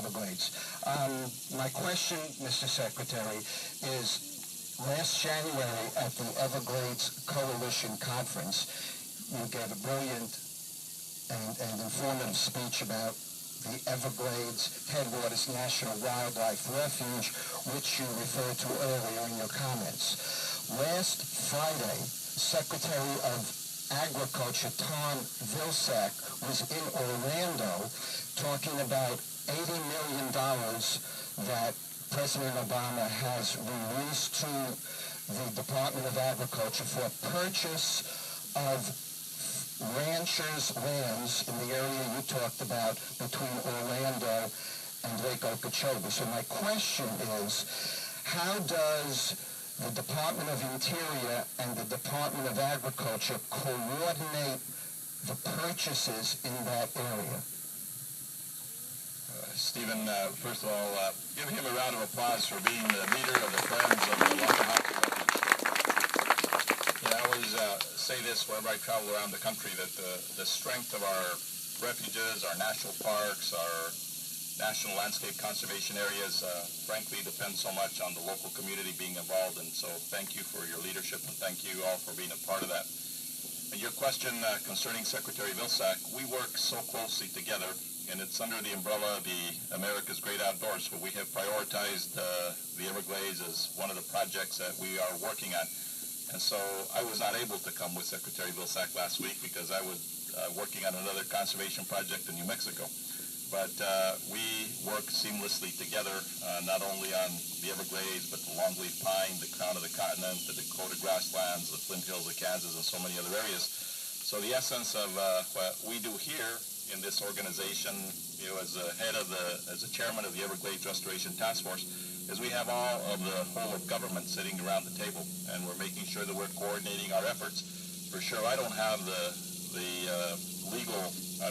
Everglades. My question, Mr. Secretary, is last January at the Everglades Coalition Conference, you gave a brilliant and informative speech about the Everglades Headwaters National Wildlife Refuge, which you referred to earlier in your comments. Last Friday, Secretary of Agriculture Tom Vilsack was in Orlando talking about $80 million that President Obama has released to the Department of Agriculture for purchase of ranchers' lands in the area you talked about between Orlando and Lake Okeechobee. So my question is, how does the Department of Interior and the Department of Agriculture coordinate the purchases in that area? Stephen, first of all, give him a round of applause for being the leader of the Friends of the Loxahatchee Refuge. I always say this whenever I travel around the country, that the strength of our refuges, our national parks, our national landscape conservation areas, frankly, depends so much on the local community being involved. And so thank you for your leadership, and thank you all for being a part of that. And your question concerning Secretary Vilsack, we work so closely together, and it's under the umbrella of the America's Great Outdoors, where we have prioritized the Everglades as one of the projects that we are working on. And so I was not able to come with Secretary Vilsack last week because I was working on another conservation project in New Mexico. But we work seamlessly together, not only on the Everglades, but the longleaf pine, the crown of the continent, the Dakota grasslands, the Flint Hills of Kansas, and so many other areas. So the essence of what we do here in this organization, as the chairman of the Everglades Restoration Task Force, is we have all of the whole of government sitting around the table, and we're making sure that we're coordinating our efforts. For sure, I don't have the legal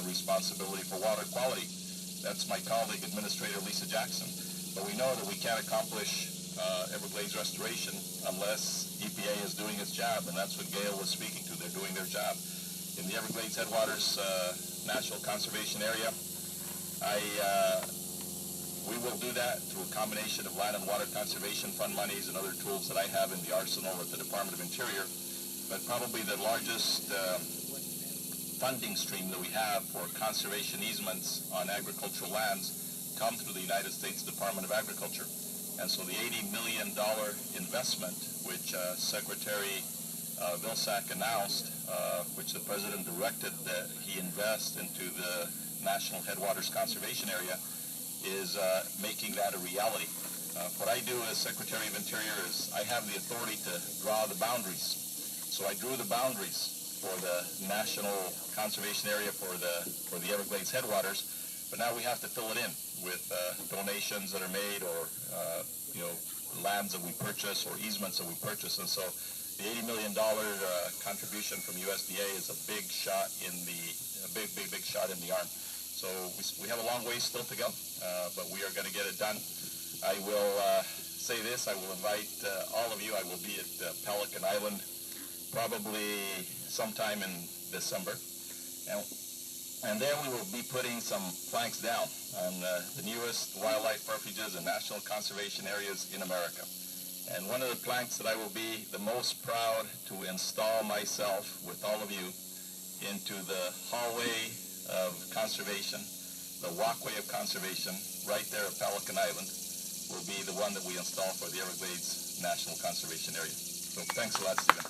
responsibility for water quality. That's my colleague, Administrator Lisa Jackson. But we know that we can't accomplish Everglades restoration unless EPA is doing its job, and that's what Gail was speaking to. They're doing their job. In the Everglades Headwaters National Conservation Area, we will do that through a combination of Land and Water Conservation Fund monies and other tools that I have in the arsenal at the Department of Interior. But probably the largest funding stream that we have for conservation easements on agricultural lands come through the United States Department of Agriculture. And so the $80 million investment, which Secretary Vilsack announced, which the President directed that he invest into the National Headwaters Conservation Area, is making that a reality. What I do as Secretary of Interior is I have the authority to draw the boundaries. So I drew the boundaries for the National Conservation Area for the Everglades Headwaters, but now we have to fill it in with donations that are made, or lands that we purchase, or easements that we purchase. And so the $80 million contribution from USDA is a big shot in big shot in the arm. So we have a long way still to go, but we are going to get it done. I will say this: I will invite all of you. I will be at Pelican Island probably sometime in December, and there we will be putting some planks down on the newest wildlife refuges and national conservation areas in America. And one of the planks that I will be the most proud to install myself with all of you into the hallway of conservation, the walkway of conservation, right there at Pelican Island, will be the one that we install for the Everglades National Conservation Area. So thanks a lot, Stephen.